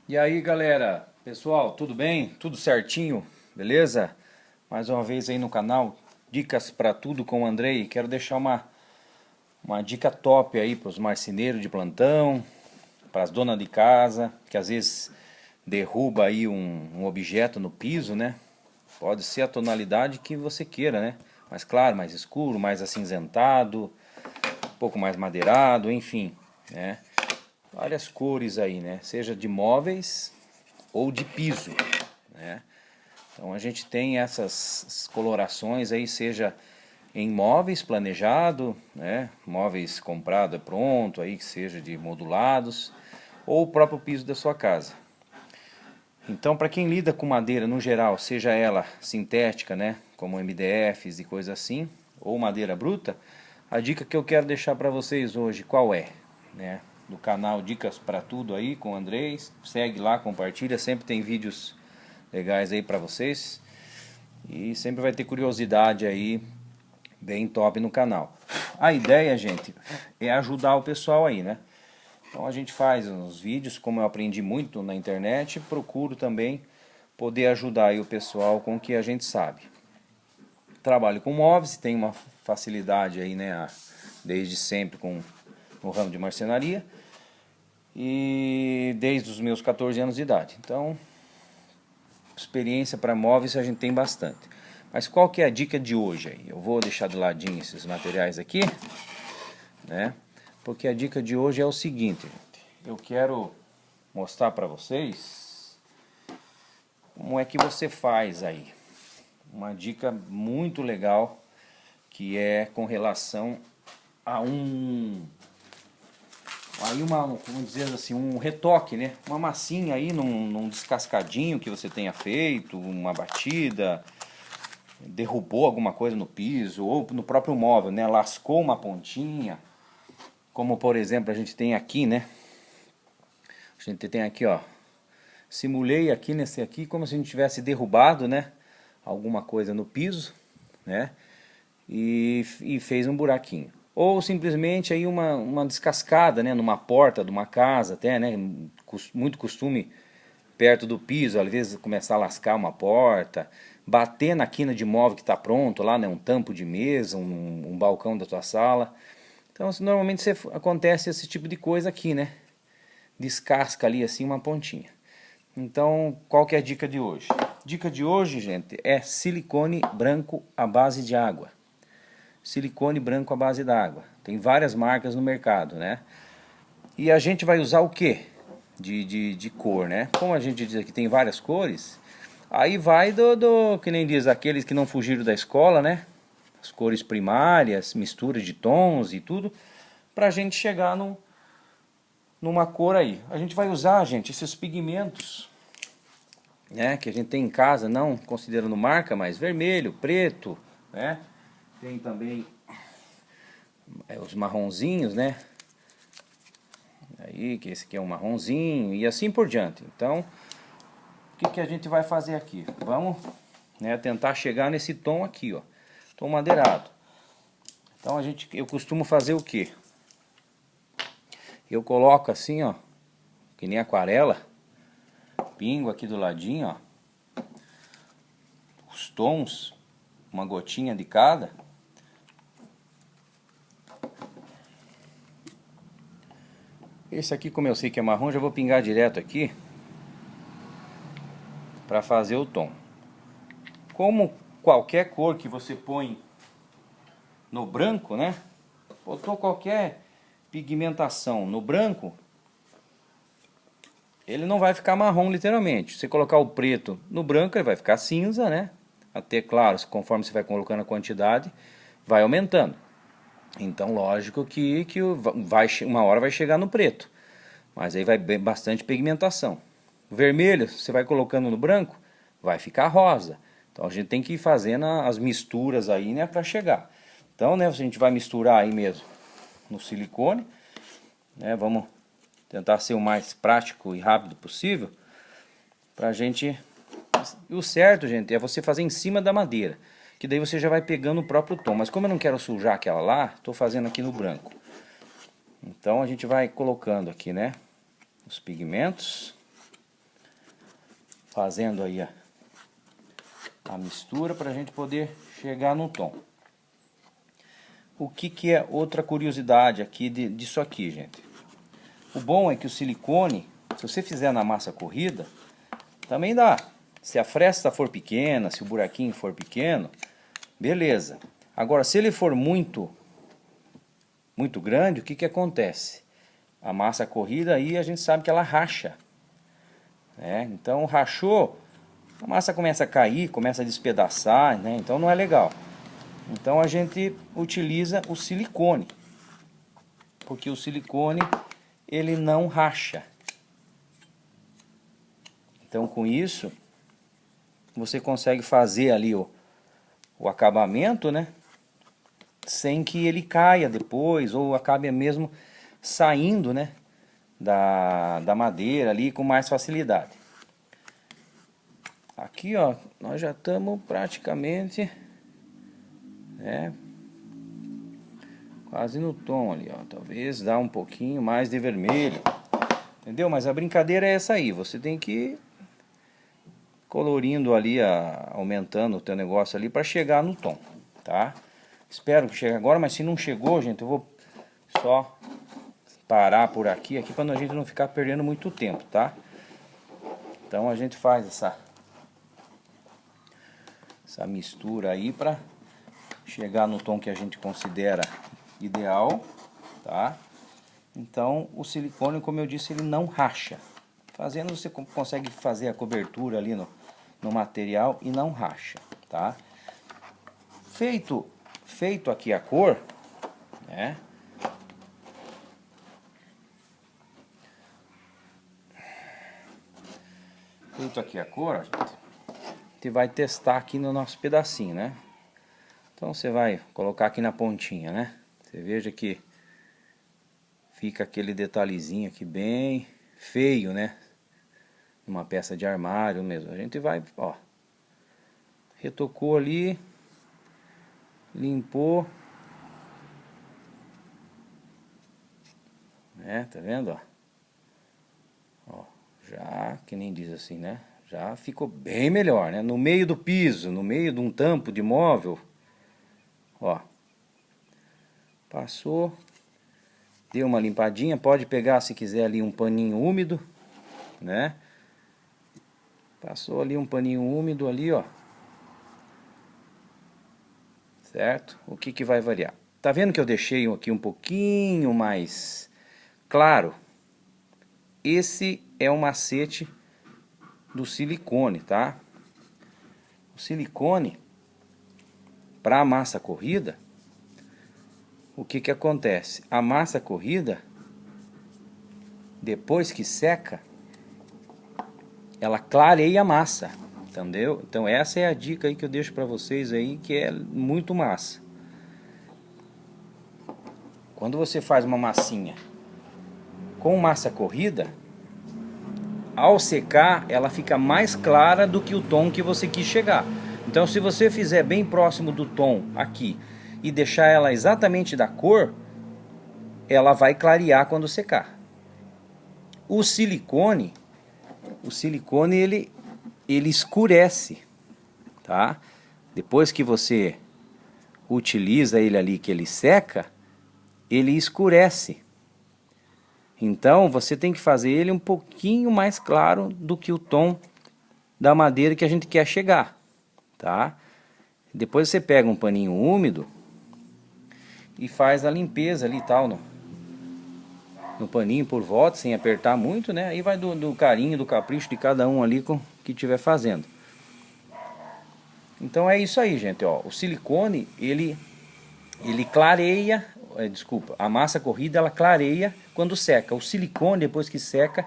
E aí galera, pessoal, tudo bem? Tudo certinho? Beleza? Mais uma vez aí no canal Dicas para Tudo com o Andrei. Quero deixar uma dica top aí para os marceneiros de plantão, para as donas de casa, que às vezes derruba aí um objeto no piso, né? Pode ser a tonalidade que você queira, né? Mas claro, mais escuro, mais acinzentado, um pouco mais madeirado, enfim, né? Várias cores aí, né? Seja de móveis ou de piso, né? Então a gente tem essas colorações aí, seja em móveis planejado, né? Móveis comprado é pronto, aí que seja de modulados, ou o próprio piso da sua casa. Então para quem lida com madeira no geral, seja ela sintética, né? Como MDFs e coisa assim, ou madeira bruta, a dica que eu quero deixar para vocês hoje, qual é? Né? Do canal Dicas para Tudo aí com o Andrei, segue lá, compartilha, sempre tem vídeos legais aí para vocês e sempre vai ter curiosidade aí bem top no canal. A ideia, gente, é ajudar o pessoal aí, né? Então a gente faz uns vídeos, como eu aprendi muito na internet, procuro também poder ajudar aí o pessoal com o que a gente sabe. Trabalho com móveis, tenho uma facilidade aí, né, desde sempre com no ramo de marcenaria e desde os meus 14 anos de idade. Então, experiência para móveis a gente tem bastante. Mas qual que é a dica de hoje aí? Eu vou deixar de ladinho esses materiais aqui, né? Porque a dica de hoje é o seguinte, gente. Eu quero mostrar para vocês como é que você faz aí. Uma dica muito legal que é com relação a vamos dizer assim, um retoque, né? Uma massinha aí num descascadinho que você tenha feito, uma batida, derrubou alguma coisa no piso ou no próprio móvel, né? Lascou uma pontinha, como por exemplo a gente tem aqui, né? A gente tem aqui, ó. Simulei aqui nesse aqui como se a gente tivesse derrubado, né? Alguma coisa no piso, né? E fez um buraquinho. Ou simplesmente aí uma descascada, né, numa porta de uma casa até, né, muito costume perto do piso, às vezes começar a lascar uma porta, bater na quina de móvel que está pronto lá, né, um tampo de mesa, um balcão da tua sala. Então normalmente acontece esse tipo de coisa aqui, né, descasca ali assim uma pontinha. Então qual que é a dica de hoje? Dica de hoje, gente, é silicone branco à base de água. Silicone branco à base d'água. Tem várias marcas no mercado, né? E a gente vai usar o que de cor, né? Como a gente diz aqui, tem várias cores. Aí vai que nem diz, aqueles que não fugiram da escola, né? As cores primárias, mistura de tons e tudo. Pra gente chegar numa cor aí. A gente vai usar, gente, esses pigmentos, né? Que a gente tem em casa, não considerando marca, mas vermelho, preto, né? Tem também os marronzinhos, né? Aí, que esse aqui é um marronzinho e assim por diante. Então, o que a gente vai fazer aqui? Vamos, né, tentar chegar nesse tom aqui, ó. Tom madeirado. Então eu costumo fazer o que? Eu coloco assim, ó, que nem aquarela, pingo aqui do ladinho, ó, os tons, uma gotinha de cada. Esse aqui, como eu sei que é marrom, já vou pingar direto aqui para fazer o tom. Como qualquer cor que você põe no branco, né? Botou qualquer pigmentação no branco, ele não vai ficar marrom literalmente. Se você colocar o preto no branco, ele vai ficar cinza, né? Até claro, conforme você vai colocando a quantidade, vai aumentando. Então, lógico que uma hora vai chegar no preto. Mas aí vai bastante pigmentação. O vermelho, você vai colocando no branco, vai ficar rosa. Então a gente tem que ir fazendo as misturas aí, né, para chegar. Então, né, a gente vai misturar aí mesmo no silicone, né, vamos tentar ser o mais prático e rápido possível, pra gente... E o certo, gente, é você fazer em cima da madeira, que daí você já vai pegando o próprio tom. Mas como eu não quero sujar aquela lá, estou fazendo aqui no branco. Então a gente vai colocando aqui, né, os pigmentos. fazendo aí a mistura para a gente poder chegar no tom. O que é outra curiosidade aqui disso aqui, gente? O bom é que o silicone, se você fizer na massa corrida, também dá. Se a fresta for pequena, se o buraquinho for pequeno, beleza. Agora, se ele for muito grande, o que acontece? A massa corrida aí a gente sabe que ela racha, né? Então rachou, a massa começa a cair, começa a despedaçar, né? Então não é legal. Então a gente utiliza o silicone, porque o silicone ele não racha. Então com isso você consegue fazer ali o acabamento, né? Sem que ele caia depois, ou acabe mesmo saindo, né? Da madeira ali com mais facilidade. Aqui, ó, nós já estamos praticamente, né? Quase no tom ali, ó. Talvez dá um pouquinho mais de vermelho. Entendeu? Mas a brincadeira é essa aí. Você tem que ir colorindo ali, aumentando o teu negócio ali para chegar no tom, tá? Espero que chegue agora, mas se não chegou, gente, eu vou só parar por aqui para a gente não ficar perdendo muito tempo, tá? Então a gente faz essa mistura aí para chegar no tom que a gente considera ideal, tá? Então o silicone, como eu disse, ele não racha. Fazendo você consegue fazer a cobertura ali no material e não racha, tá? Feito aqui a cor, né? Feito aqui a cor, gente, a gente vai testar aqui no nosso pedacinho, né? Então você vai colocar aqui na pontinha, né? Você veja que fica aquele detalhezinho aqui bem feio, né? Uma peça de armário mesmo. A gente vai, ó, retocou ali, limpou, né? Tá vendo, ó? Ó, já, que nem diz assim, né? Já ficou bem melhor, né? No meio do piso, no meio de um tampo de móvel, ó, passou, deu uma limpadinha. Pode pegar, se quiser, ali um paninho úmido, né? Passou ali um paninho úmido ali, ó. Certo? O que vai variar? Tá vendo que eu deixei aqui um pouquinho mais claro? Esse é o macete do silicone, tá? O silicone, para a massa corrida, o que acontece? A massa corrida, depois que seca, ela clareia a massa, entendeu? Então essa é a dica aí que eu deixo para vocês aí, que é muito massa. Quando você faz uma massinha com massa corrida, ao secar ela fica mais clara do que o tom que você quis chegar. Então se você fizer bem próximo do tom aqui e deixar ela exatamente da cor, ela vai clarear quando secar. O silicone ele escurece, tá? Depois que você utiliza ele ali, que ele seca, ele escurece. Então você tem que fazer ele um pouquinho mais claro do que o tom da madeira que a gente quer chegar, tá? Depois você pega um paninho úmido e faz a limpeza ali e tal, no paninho por volta, sem apertar muito, né? Aí vai do carinho, do capricho de cada um ali com que estiver fazendo. Então é isso aí, gente, ó. O silicone, ele clareia, desculpa, a massa corrida ela clareia quando seca. O silicone, depois que seca,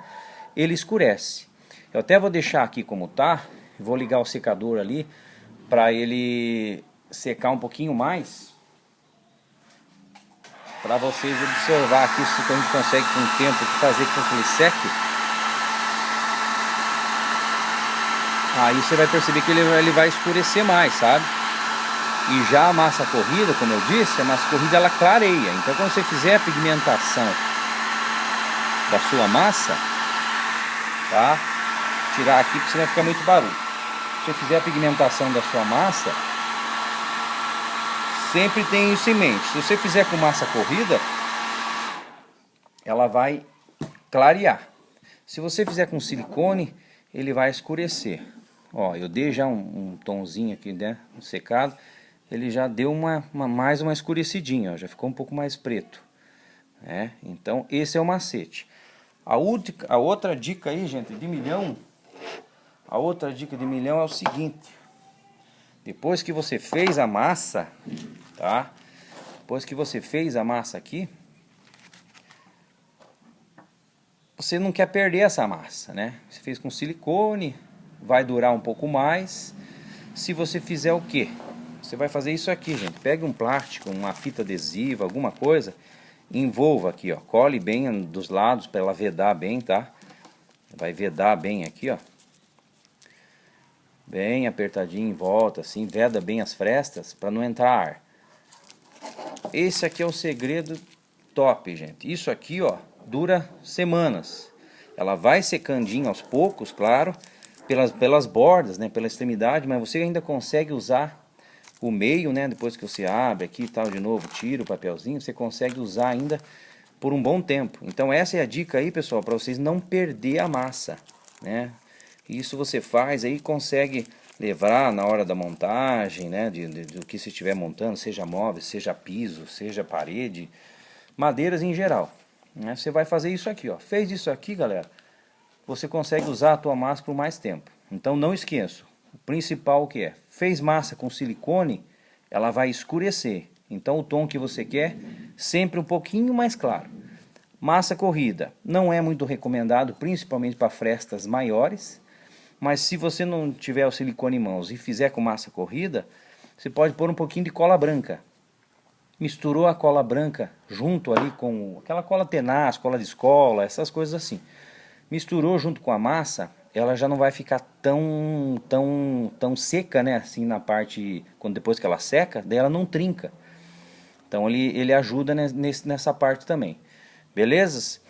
ele escurece. Eu até vou deixar aqui como tá, vou ligar o secador ali para ele secar um pouquinho mais, para vocês observar aqui se a gente consegue com o tempo fazer com que ele seque. Aí você vai perceber que ele vai escurecer mais, sabe? E já a massa corrida, como eu disse, a massa corrida ela clareia. Então quando você fizer a pigmentação da sua massa, tá? tirar aqui porque senão vai ficar muito barulho. Se você fizer a pigmentação da sua massa, sempre tem isso em mente. Se você fizer com massa corrida, ela vai clarear. Se você fizer com silicone, ele vai escurecer. Ó, eu dei já um tonzinho aqui, né, secado. Ele já deu mais uma escurecidinha, ó, já ficou um pouco mais preto. Então esse é o macete. A outra dica aí, gente, de milhão. A outra dica de milhão é o seguinte. Depois que você fez a massa, tá? Depois que você fez a massa aqui, você não quer perder essa massa, né? Você fez com silicone, vai durar um pouco mais. Se você fizer o quê? Você vai fazer isso aqui, gente. Pegue um plástico, uma fita adesiva, alguma coisa, envolva aqui, ó. Cole bem dos lados para ela vedar bem, tá? Vai vedar bem aqui, ó. Bem apertadinho em volta, assim, veda bem as frestas para não entrar ar. Esse aqui é o segredo top, gente. Isso aqui, ó, dura semanas. Ela vai secandinho aos poucos, claro, pelas bordas, né, pela extremidade, mas você ainda consegue usar o meio, né, depois que você abre aqui e tal, de novo, tira o papelzinho, você consegue usar ainda por um bom tempo. Então essa é a dica aí, pessoal, para vocês não perder a massa, né? Isso você faz aí, consegue levar na hora da montagem, né, do que você estiver montando, seja móveis, seja piso, seja parede, madeiras em geral, né? Você vai fazer isso aqui, ó. Fez isso aqui, galera, você consegue usar a tua massa por mais tempo. Então não esqueça, o principal que é, fez massa com silicone, ela vai escurecer. Então o tom que você quer, sempre um pouquinho mais claro. Massa corrida, não é muito recomendado, principalmente para frestas maiores. Mas se você não tiver o silicone em mãos e fizer com massa corrida, você pode pôr um pouquinho de cola branca. Misturou a cola branca junto ali com aquela cola tenaz, cola de escola, essas coisas assim. Misturou junto com a massa, ela já não vai ficar tão seca, né? Assim na parte, depois que ela seca, daí ela não trinca. Então ele ajuda nessa parte também. Belezas?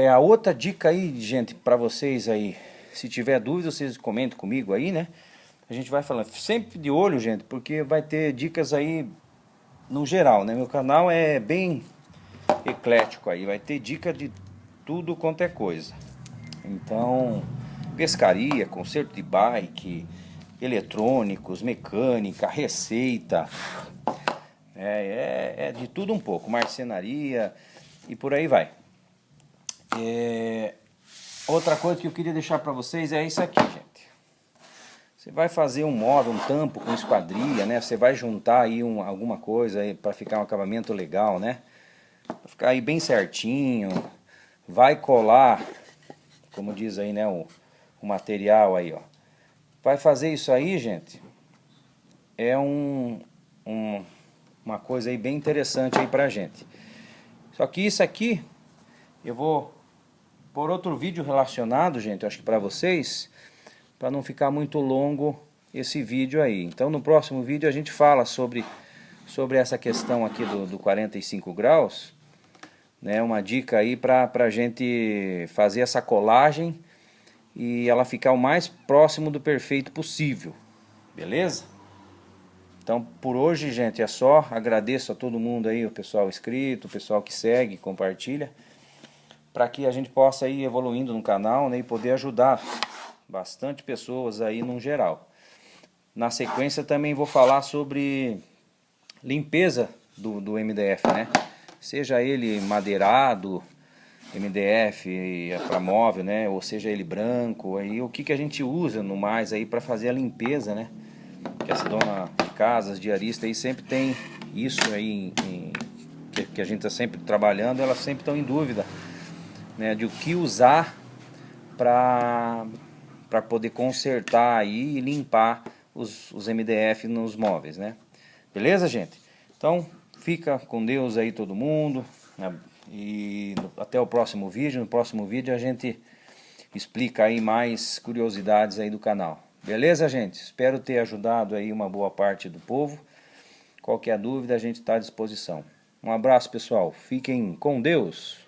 A outra dica aí, gente, para vocês aí. Se tiver dúvida, vocês comentem comigo aí, né? A gente vai falando. Sempre de olho, gente, porque vai ter dicas aí no geral, né? Meu canal é bem eclético aí. Vai ter dica de tudo quanto é coisa. Então, pescaria, conserto de bike, eletrônicos, mecânica, receita. É de tudo um pouco. Marcenaria e por aí vai. Outra coisa que eu queria deixar para vocês é isso aqui, gente. Você vai fazer um móvel, um tampo com esquadria, né? Você vai juntar aí alguma coisa aí para ficar um acabamento legal, né? Pra ficar aí bem certinho. Vai colar, como diz aí, né? O material aí, ó. Vai fazer isso aí, gente. É uma coisa aí bem interessante aí pra gente. Só que isso aqui, eu vou por outro vídeo relacionado, gente, acho que para vocês, para não ficar muito longo esse vídeo aí. Então no próximo vídeo a gente fala sobre essa questão aqui do 45 graus, né? Uma dica aí para a gente fazer essa colagem e ela ficar o mais próximo do perfeito possível, beleza? Então por hoje, gente, é só. Agradeço a todo mundo aí, o pessoal inscrito, o pessoal que segue, compartilha, para que a gente possa ir evoluindo no canal, né, e poder ajudar bastante pessoas aí no geral. Na sequência também vou falar sobre limpeza do MDF, né? Seja ele madeirado, MDF para móvel, né? Ou seja ele branco, aí o que a gente usa no mais aí para fazer a limpeza, né? Que essa dona de casa, diarista aí sempre tem isso aí que a gente está sempre trabalhando, elas sempre estão em dúvida, né, de o que usar para poder consertar aí e limpar os MDF nos móveis, né? Beleza, gente? Então, fica com Deus aí todo mundo, né? E até o próximo vídeo. No próximo vídeo a gente explica aí mais curiosidades aí do canal. Beleza, gente? Espero ter ajudado aí uma boa parte do povo. Qualquer dúvida a gente está à disposição. Um abraço, pessoal. Fiquem com Deus.